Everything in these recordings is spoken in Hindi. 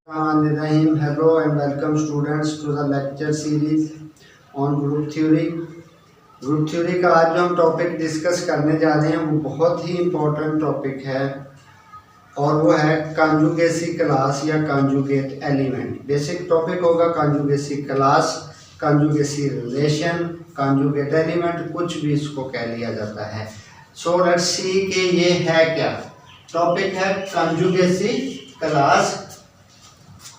Hello and welcome students to the lecture series on group theory. Group theory का आज जो हम टॉपिक डिस्कस करने जा रहे हैं वो बहुत ही इम्पोर्टेंट टॉपिक है और वो है कॉन्जुगेसी क्लास या कॉन्जुगेट एलिमेंट। बेसिक टॉपिक होगा कॉन्जुगेसी क्लास, कॉन्जुगेसी रिलेशन, कॉन्जुगेट एलिमेंट, कुछ भी इसको कह लिया जाता है। सो लेट्स सी कि ये है क्या। टॉपिक है कॉन्जुगेसी क्लास।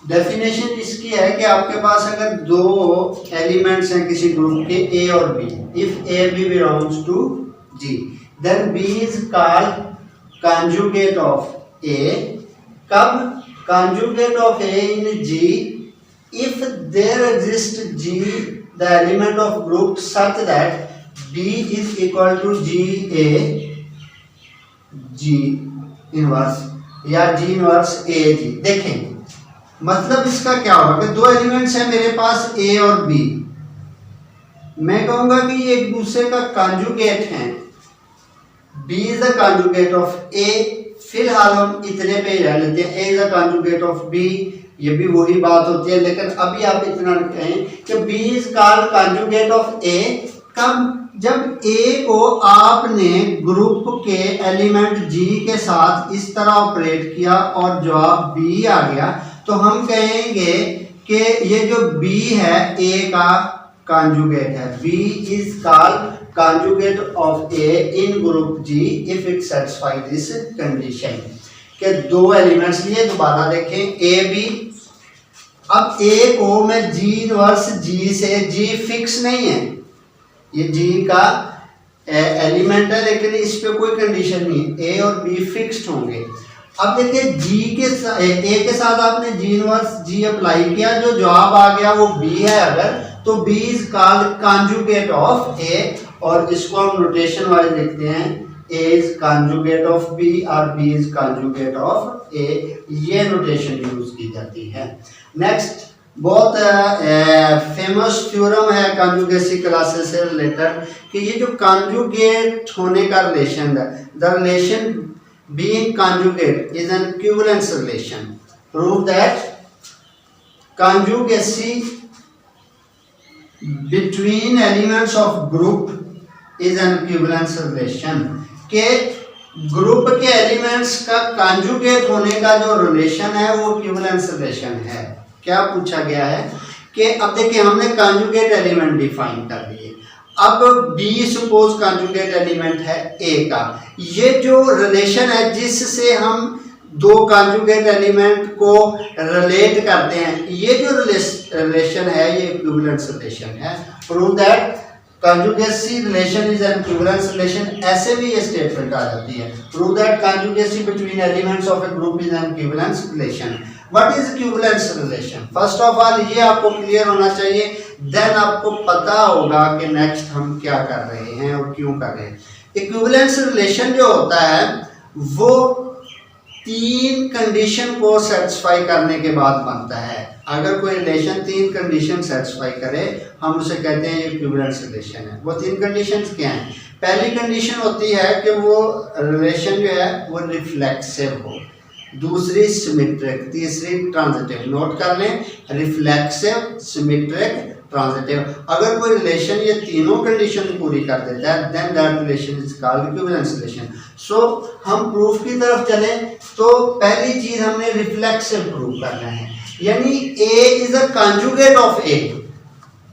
डेफिनेशन इसकी है कि आपके पास अगर दो एलिमेंट्स हैं किसी ग्रुप के ए और B, if A B belongs to G, then B is called conjugate of A. कब? Conjugate of A in G if there exist G the element of group such that B is equal to G A G inverse या जी इनवर्स ए जी। देखें मतलब इसका क्या होगा कि दो एलिमेंट्स हैं मेरे पास ए और बी, मैं कहूंगा कि ये एक दूसरे का कॉन्जुगेट हैं। B is the conjugate of A, फिलहाल हम इतने पे रह लेते हैं, A is the conjugate of B, ये भी वही बात होती है, लेकिन अभी आप इतना कहें कि B is called conjugate of A. कब? जब ए को आपने ग्रुप के एलिमेंट जी के साथ इस तरह ऑपरेट किया और जवाब बी आ गया तो हम कहेंगे कि ये जो B है A का कॉन्जुगेट है। B is called conjugate of A in group G if it satisfy this condition. के दो एलिमेंट्स लिए दोबारा देखें A B। अब A को मैं G इनवर्स G से, G फिक्स नहीं है, ये G का एलिमेंट है लेकिन इस पे कोई कंडीशन नहीं है, A और B फिक्स्ड होंगे। अब देखिए जी के ए के साथ आपने जी इनवर्स जी अप्लाई किया, जो जवाब आ गया वो बी है अगर, तो B is called conjugate of A, और इसको हम नोटेशन वाइज लिखते हैं A is conjugate of B और B is conjugate of A, ये नोटेशन यूज की जाती है। नेक्स्ट बहुत फेमस थ्योरम है कॉन्जुगेसी क्लासेस से रिलेटेड कि ये जो कॉन्जुगेट होने का रिलेशन है, the relation being conjugate is an equivalence relation. Prove that conjugacy between elements of group is an equivalence relation. के ग्रुप के एलिमेंट्स का कॉन्जुगेट होने का जो रिलेशन है वो इक्विवेलेंस रिलेशन है। क्या पूछा गया है कि अब देखिए हमने कॉन्जुगेट एलिमेंट डिफाइन कर दिए, अब B सपोज कॉन्जुगेट एलिमेंट है A का, ये जो रिलेशन है जिससे हम दो कॉन्जुगेट एलिमेंट को रिलेट करते हैं, ये जो रिलेशन है ये इक्विवेलेंस रिलेशन है। Prove that conjugacy relation is an equivalence relation, ऐसे भी ये स्टेटमेंट आ जाती है। Prove that conjugacy between elements of a group is an equivalence relation. What is equivalence relation? First of all ये आपको क्लियर होना चाहिए, देन आपको पता होगा कि नेक्स्ट हम क्या कर रहे हैं और क्यों कर रहे हैं। इक्विवेलेंस रिलेशन जो होता है वो तीन कंडीशन को सेटिस्फाई करने के बाद बनता है। अगर कोई रिलेशन तीन कंडीशन सेटिस्फाई करे हम उसे कहते हैं इक्विवेलेंस रिलेशन है। वो तीन कंडीशंस क्या हैं? पहली कंडीशन होती है कि वो रिलेशन जो है वो रिफ्लेक्सिव हो, दूसरी सिमेट्रिक, तीसरी ट्रांजिटिव। नोट कर लें, रिफ्लेक्सिव, सिमेट्रिक, ट्रांजिटिव। अगर कोई रिलेशन ये तीनों कंडीशन पूरी कर देता है then that relation is called equivalence relation. So हम प्रूफ की तरफ चलें तो पहली चीज हमने रिफ्लेक्सिव प्रूफ करना है, यानी A is a conjugate of A।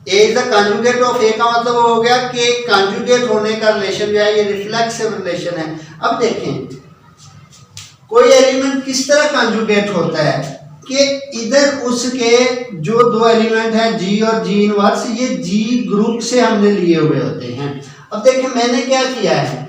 A is a conjugate of A का मतलब हो गया कि कॉन्जुगेट होने का रिलेशन जो है ये रिफ्लेक्सिव रिलेशन है। अब देखें कोई एलिमेंट किस तरह कॉन्जुगेट होता है कि इधर उसके जो दो एलिमेंट हैं G और G इनवर्स, ये G ग्रुप से हमने लिए हुए होते हैं। अब देखिए मैंने क्या किया है,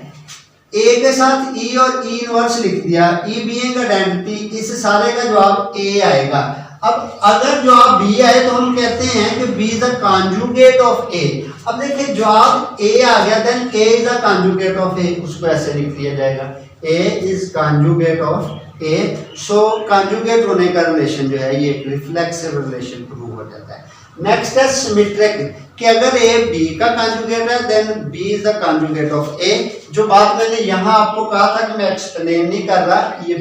A के साथ E और E इनवर्स लिख दिया, E बीइंग आइडेंटिटी, इस सारे का जवाब A आएगा। अब अगर जवाब B आए तो हम कहते हैं कि B is the conjugate of A। अब देखिए जवाब A आ गया, then A is the conjugate of A, उसको ऐसे लिख दिया जाएगा, A is conjugate of A। So conjugate होने का रिलेशन जो है ये रिफ्लेक्सिव रिलेशन प्रूव हो जाता है। नेक्स्ट है सिमेट्रिक, कि अगर A B का कॉन्जुगेट है then B is the conjugate of A। जो बात मैंने यहाँ आपको कहा था कि मैं एक्सप्लेन नहीं कर रहा, ये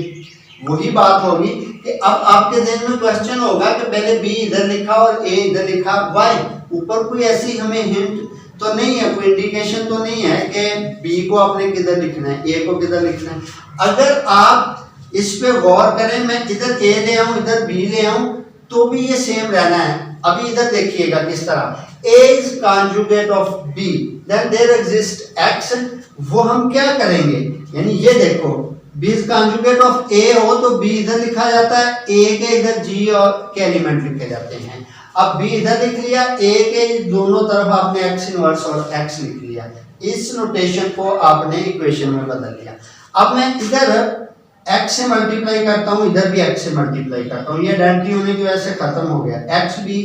वही बात होगी कि अब आपके दिल में क्वेश्चन होगा कि पहले बी इधर लिखा और ए इधर लिखा, वाई? ऊपर कोई ऐसी हमें हिंट तो नहीं है, कोई इंडिकेशन तो नहीं है कि बी को आपने किधर लिखना है, ए को किधर लिखना है। अगर आप इस पे गौर करें, मैं इधर ए ले आऊं इधर बी ले आऊं तो भी ये सेम रहना है। अभी इधर देखिएगा किस तरह, A is conjugate of B, then there exists X, वो हम क्या करेंगे, यानी ये देखो B is conjugate of A हो तो B इधर लिखा जाता है, A के इधर G और के एलिमेंट लिखे जाते हैं। अब B इधर लिख लिया, A के दोनों तरफ आपने X इनवर्स और X लिख लिया, इस नोटेशन को आपने इक्वेशन में बदल लिया। अब मैं इधर x से मल्टीप्लाई करता हूँ, इधर भी x से मल्टीप्लाई करता हूँ, ये आइडेंटिटी होने की वजह से खत्म हो गया, x भी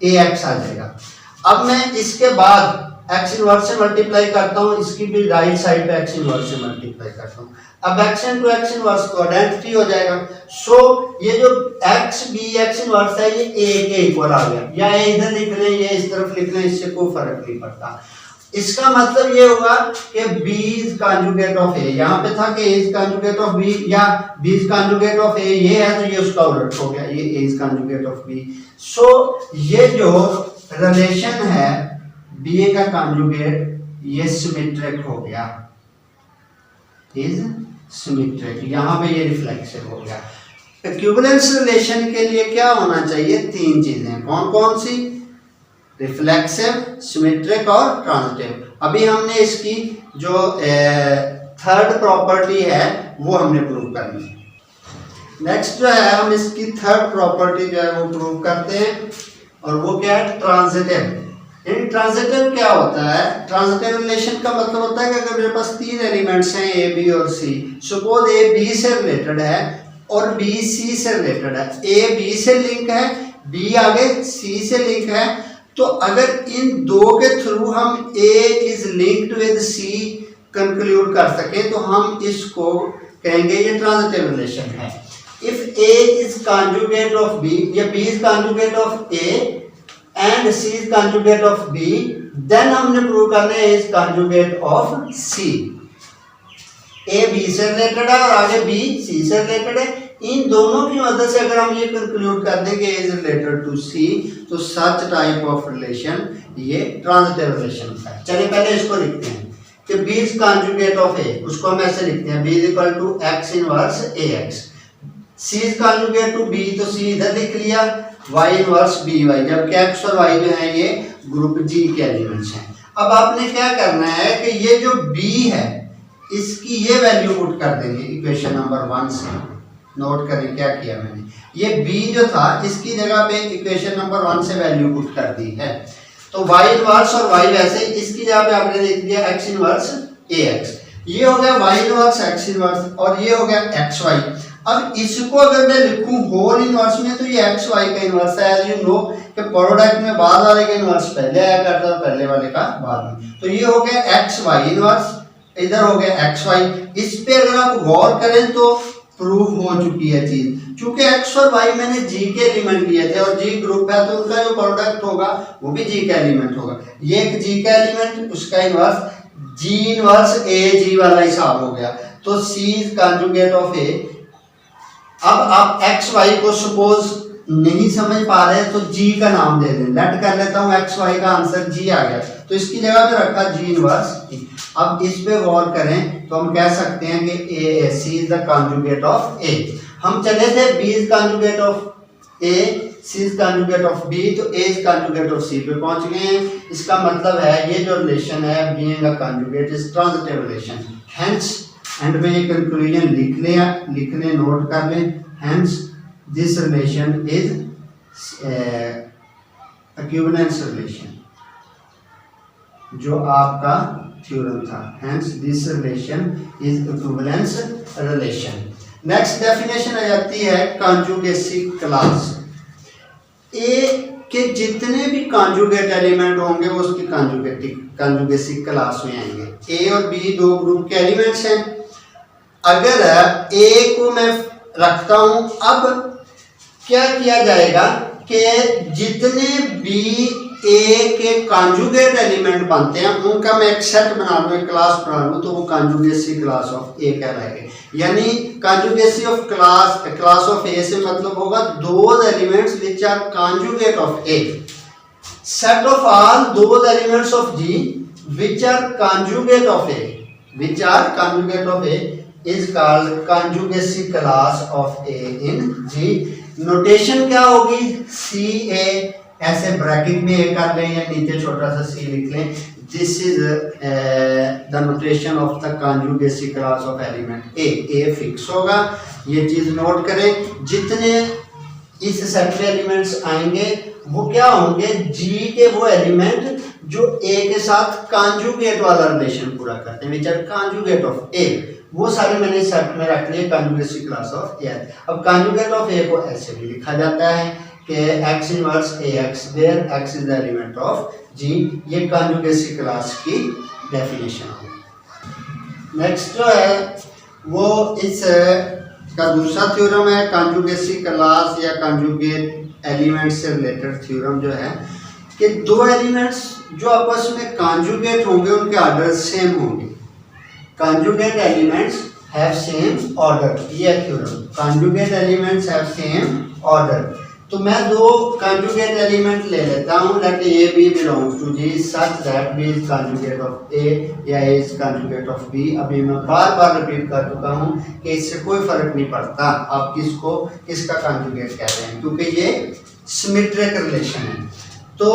ax आ जाएगा। अब मैं इसके बाद x इनवर्स से मल्टीप्लाई करता हूँ, इसकी भी राइट साइड पे x इनवर्स से मल्टीप्लाई करता हूँ। अब x इनटू x इनवर्स तो आइडेंटिटी हो जाएगा। सो ये जो x b x इनवर्स है ये a के इक्वल आ गया, या a इधर लिख लें या इस तरफ लिख लें, इससे कोई फर्क नहीं पड़ता। इसका मतलब ये होगा कि B is conjugate of A, यहाँ पे था कि A is conjugate of B या B is conjugate of A, ये है तो ये उसका उलट हो गया, ये A is conjugate of B। सो ये जो रिलेशन है B का conjugate ये सिमेट्रिक हो गया, is सिमेट्रिक, यहाँ पे ये रिफ्लेक्सिव हो गया। इक्विवेलेंस रिलेशन के लिए क्या होना चाहिए, तीन चीजें, कौन कौन सी, रिफ्लेक्सिव, सिमेट्रिक और ट्रांजिटिव। अभी हमने इसकी जो थर्ड प्रॉपर्टी है वो हमने प्रूव करनी है। नेक्स्ट जो है हम इसकी थर्ड प्रॉपर्टी जो है वो प्रूव करते हैं, और वो क्या है, ट्रांजिटिव। यानी ट्रांजिटिव क्या होता है, ट्रांजिटिव रिलेशन का मतलब होता है कि अगर मेरे पास तीन एलिमेंट्स हैं ए बी और सी, सपोज ए बी से रिलेटेड है और बी सी से रिलेटेड है, ए बी से लिंक है, बी आगे सी से लिंक है, तो अगर इन दो के थ्रू हम A is linked with C conclude कर सके तो हम इसको कहेंगे ये ट्रांजिटिव रिलेशन है। If A is conjugate of B या B is conjugate of A and C is conjugate of B, then हमने प्रूव करना है A is conjugate of C। A B से रिलेटेड है और आगे B C से रिलेटेड है, इन दोनों की मदद से अगर हम ये कंक्लूड कर दें कि A is related to C, तो सच टाइप ऑफ रिलेशन ये ट्रांजिटिव रिलेशन है। चलिए पहले इसको लिखते हैं कि B is conjugate of A, उसको हम ऐसे लिखते हैं B is equal to x inverse AX, C is conjugate to B तो C इधर लिख लिया, Y इनवर्स BY, जबकि x और y जो है ये ग्रुप G के एलिमेंट्स हैं। अब आपने क्या करना है कि ये जो B है इसकी ये वैल्यू पुट कर देंगे इक्वेशन नंबर 1 से। नोट करें क्या किया मैंने, ये B जो था इसकी जगह पे इक्वेशन नंबर 1 से वैल्यू पुट कर दी है, तो y इनवर्स और y वैसे इसकी जगह पे आपने लिख दिया x इनवर्स AX, ये हो गया y इनवर्स x इनवर्स और ये हो गया xy। अब इसको अगर मैं लिखूं होल इनवर्स में तो ये xy का इनवर्स है, एज यू नो कि प्रोडक्ट में बाद वाले का इनवर्स पहले आया करता है, पहले वाले का बाद में, तो ये हो गया xy इनवर्स, इधर हो गया xy। इस पे अगर आप गौर करें तो प्रूफ हो चुकी है चीज, क्योंकि x और y मैंने G के एलिमेंट लिए थे और G ग्रुप है तो उनका जो प्रोडक्ट होगा वो भी G का एलिमेंट होगा, ये एक G का एलिमेंट उसका inverse G inverse A G वाला हिसाब हो गया, तो C is conjugate of A। अब आप x y को सपोज नहीं समझ पा रहे तो G का नाम दे दें, लेट कर लेता हूँ x y का आंसर G आ गया, तो इसकी जगह पे रखा G इनवर्स E। अब इस पे गौर करें तो हम कह सकते हैं कि C is the conjugate of A। हम चले थे B is conjugate of A, C is conjugate of B, तो A is conjugate of C पे पहुंच गए हैं। इसका मतलब है ये जो रिलेशन है being a conjugate is transitive relation, hence end में ये कंक्लूजन लिख लें, नोट कर लें, hence this relation is equivalence relation, जो आपका थ्योरम था, hence this relation is equivalence relation. Next definition आ जाती है कॉन्जुगेसी क्लास। ए के जितने भी कॉन्जुगेट एलिमेंट होंगे वो उसकी कॉन्जुगेसी क्लास में आएंगे। ए और बी दो ग्रुप के एलिमेंट्स हैं, अगर ए को मैं रखता हूं, अब क्या किया जाएगा कि जितने बी ए के कॉन्जुगेट एलिमेंट बनते हैं, उनका मैं एक सेट बना लूँ, एक क्लास बना लूँ, तो वो कॉन्जुगेसी क्लास ऑफ ए कहलाएंगे। यानी conjugacy of class of A से मतलब होगा those elements which are conjugate of A. Set of all those elements of G which are conjugate of A, which are conjugate of A is called conjugacy class of A in G. Notation क्या होगी, सी ए, ऐसे ब्रैकेट में ए कर लें या नीचे छोटा सा सी लिख लें। This is the notation of the conjugacy class of element A. A fix होगा, ये चीज नोट करें। जितने इस सेट में एलिमेंट्स आएंगे वो क्या होंगे, जी के वो एलिमेंट जो ए के साथ कॉन्जुगेट वाला रिलेशन पूरा करते हैं, विच आर कॉन्जुगेट ऑफ ए, वो सारे मैंने सेट में रख लिए कॉन्जुगेसी क्लास ऑफ ए। अब कॉन्जुगेट ऑफ ए को ऐसे भी लिखा जाता है कि x inverse ax where x is the element of g। ये कॉन्जुगेसी क्लास की डेफिनेशन है। नेक्स्ट जो है वो इस का दूसरा थ्योरम है, कॉन्जुगेसी क्लास या कॉन्जुगेट एलिमेंट से रिलेटेड थ्योरम जो है कि दो एलिमेंट्स जो आपस में कॉन्जुगेट होंगे उनके ऑर्डर सेम होंगे। Conjugate elements have same order, ये theorem, conjugate elements have same order. तो मैं दो कॉन्जुगेट एलिमेंट ले लेता हूँ, let A B belongs to G such that B is conjugate of A या A is conjugate of B. अभी मैं बार बार रिपीट कर चुका हूँ कि इससे कोई फर्क नहीं पड़ता आप किसका कॉन्जुगेट कह रहे हैं, क्योंकि ये सिमेट्रिक रिलेशन है। तो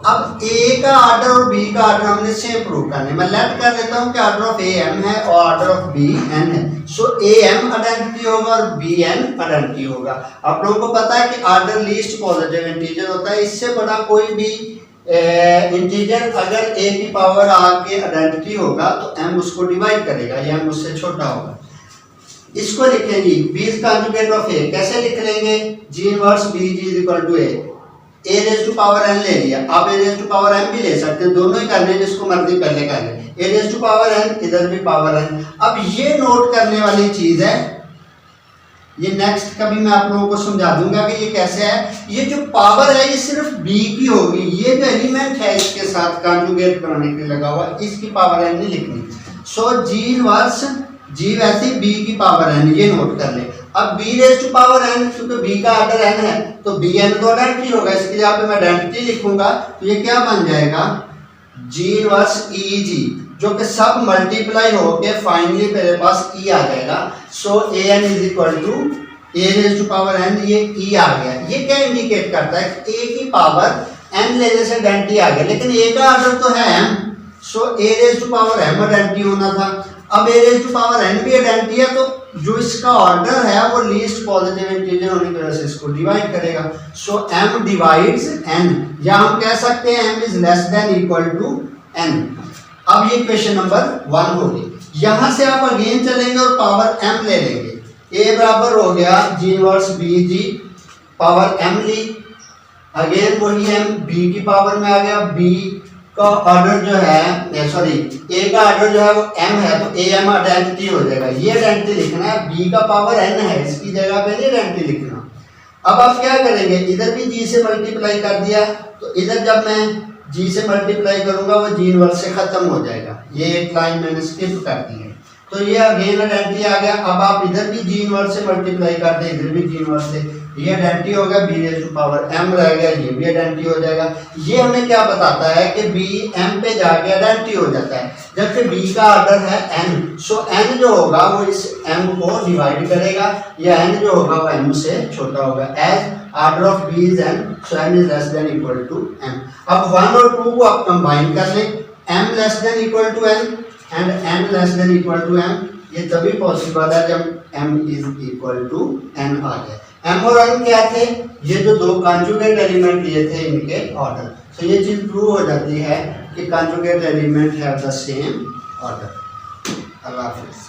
अब ए का ऑर्डर और बी का ऑर्डर हमने सेम प्रूव करने। मैं लेट कर लेता हूँ कि ऑर्डर ऑफ ए एम है और ऑर्डर ऑफ बी एन है। सो ए एम आइडेंटिटी होगा और बी एन आइडेंटिटी होगा। आप लोगों को पता है कि ऑर्डर लीस्ट पॉजिटिव इंटीजर होता है, इससे बड़ा कोई भी इंटीजर अगर ए की पावर आके आइडेंटिटी होगा तो एम उसको डिवाइड करेगा या एम उससे छोटा होगा। इसको लिखेंगे B is conjugate of A, कैसे लिख लेंगे, G inverse B G is equal to A raise to power N ले लिया, आप A raise to power N भी ले सकते हैं, दोनों ही करने जिसको मर्जी पहले कर ले। ए रेज टू पावर एन, इधर भी पावर एन। अब ये नोट करने वाली चीज है, ये नेक्स्ट कभी मैं आप लोगों को समझा दूंगा कि ये कैसे है। ये जो पावर है ये सिर्फ बी की होगी, ये जो एलिमेंट है इसके साथ कॉन्जुगेट बनाने के लिए लगा हुआ, इसकी पावर एन नहीं लिखनी। सो जी इनवर्स जी वैसे बी की पावर एन, ये नोट कर ले। अब B raise to power N, क्योंकि बी का ऑर्डर एन है तो बी एन तो आइडेंटिटी होगा, इसके लिए आप मैं आइडेंटिटी लिखूंगा तो ये क्या बन जाएगा, जी इनवर्स ई जी, जो कि सब मल्टीप्लाई होके फाइनली मेरे पास ई आ जाएगा। So A N is equal to A raise to power N, ये ई आ गया। ये क्या इंडिकेट करता है कि ए की पावर एन लेने से आइडेंटिटी आ गया, लेकिन ए का ऑर्डर तो है M, so A raise to power M identity होना था। अब A raise to power N भी आइडेंटिटी है, तो जो इसका ऑर्डर है वो लीस्ट पॉजिटिव इंटीजर होने की वजह से इसको डिवाइड करेगा। सो m डिवाइड्स n, या हम कह सकते हैं m is less than equal to n। अब ये क्वेश्चन नंबर 1 होगी। यहां से आप अगेन चलेंगे और पावर m ले लेंगे। a बराबर हो गया g इनवर्स b जी पावर m ली, अगेन वही m b की पावर में आ गया, b का ऑर्डर जो है सॉरी ए का ऑर्डर जो है वो m है, तो ए एम आइडेंटिटी हो जाएगा। ये आइडेंटिटी लिखना है, b का पावर n है, इसकी जगह पे नहीं आइडेंटिटी लिखना। अब आप क्या करेंगे, इधर भी g से मल्टीप्लाई कर दिया, तो इधर जब मैं g से मल्टीप्लाई करूंगा वो g इनवर्स से खत्म हो जाएगा। ये एक लाइन मैंने स्किप कर दी है, तो ये अगेन आइडेंटिटी आ गया। अब आप इधर भी g इनवर्स से मल्टीप्लाई कर दे, इधर भी g इनवर्स से, ये आइडेंटिटी हो गया, b raise to power m रह गया, ये भी आइडेंटिटी हो जाएगा। ये हमें क्या बताता है कि b m पे जाके आइडेंटिटी हो जाता है, जबकि b का ऑर्डर है n। सो n जो होगा वो इस m को डिवाइड करेगा, या n जो होगा वो m से छोटा होगा। As order of b is n, so m is less than equal to m। अब 1 और 2 को आप कंबाइन कर लें, m less than equal to n and n less than equal to m। ये तभी पॉसिबल है जब m is equal to n आ जाए। m और n क्या थे, ये जो दो कॉन्जुगेट एलिमेंट लिए थे इनके ऑर्डर। तो ये चीज प्रूव हो जाती है कि conjugate element have the same order. अल्लाह हाफिज़।